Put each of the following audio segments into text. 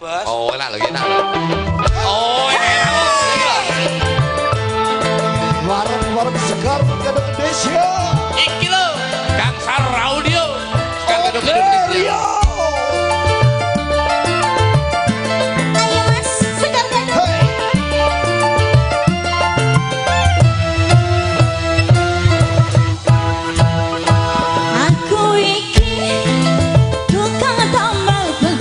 Bos. Oh, enak lho, enak lho. Oh, enak lho. Warung-warung segar Gadung Indonesia. Iki lho, Kang Sar Audio. Kang Gadung Indonesia. Ayo Mas, segar gadung. Aku iki tukang tambal ban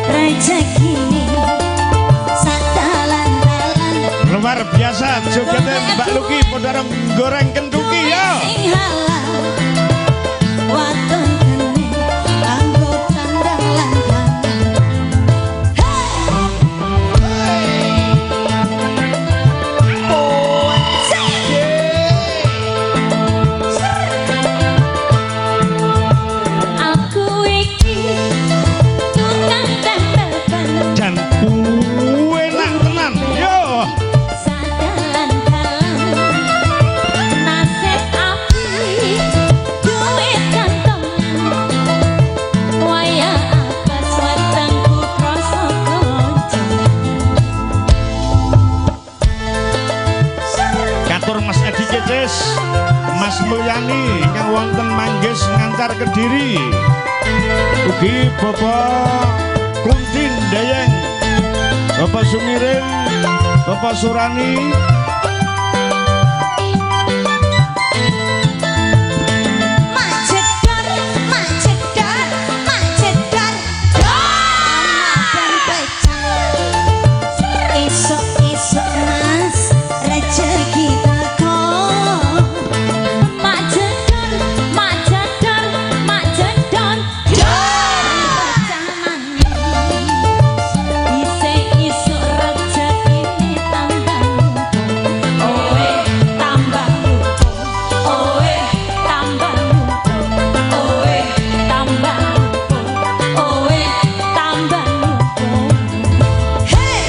rezeki sadalan-dalan. Luar biasa jogetnya Mbak Luki podarang goreng kentuki ya. Sing halal waton kene anggo sandalan aku iki tukang tempel ban Dan enak tenan yo. sadalan-dalan nasib api duit kantongan waya apas wetengku krasa kanca Katur Mas Edi Ceces, Mas Mulyani yang wonten Manggis ngantar Kediri. Ugi Bapak Kuntin Dayeng, Bapak Sumirin, Bapak Surani. macedar macedar macedar dan pecah esok-esok Mas rezeki teko macedar macedar macedar isok rezeki tambah oe tambah oe tambah oe tambah oe tambah hey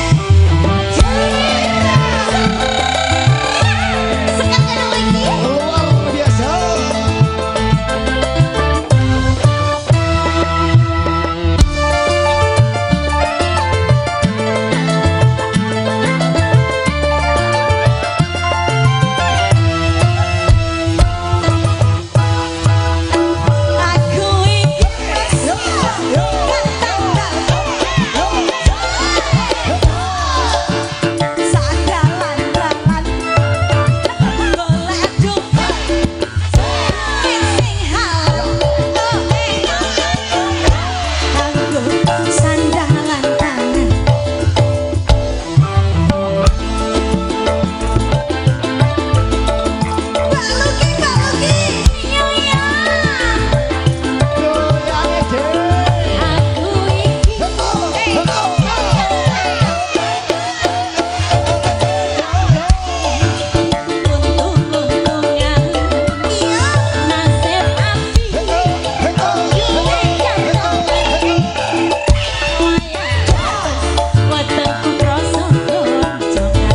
sekarang lagi Luar biasa. aku iki sadalan-dalan golek duit sing halal anggo sandalan tangan Mbak Luki yo ya Goyang ide. aku iki untung-untungan iya nasib api wetengku krasa gonjokan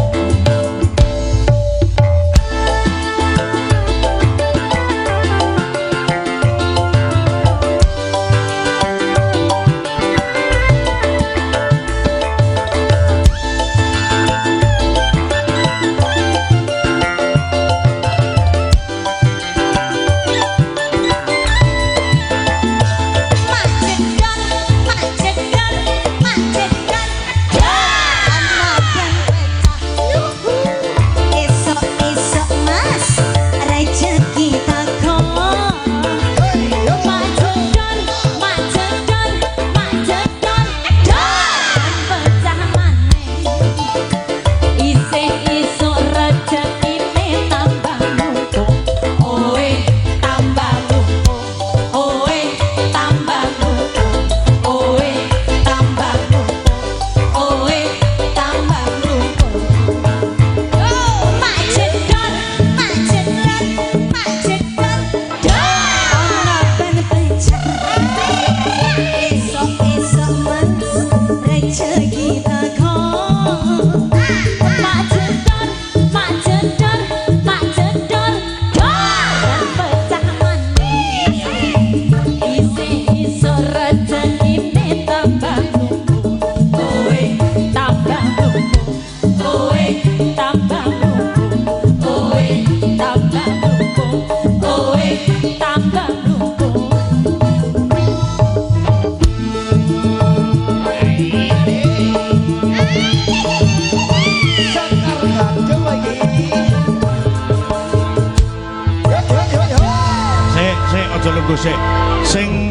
macedar macedar macedar dan pecah esok-esok Mas rezeki teko macedar macedar macedar dan pecah maneh isih esok rezekine tambah mumpuk oe tambah mumpuk oe tambah mumpuk oe tambah mumpuk oe tambah mumpuk macedar macedar macedar ana ben pecah esok-esok Mas rezeki teko macedar macedar macedar dan pecah maneh isih iso rezekine tambah mumpuk aja lungguh sik. Sing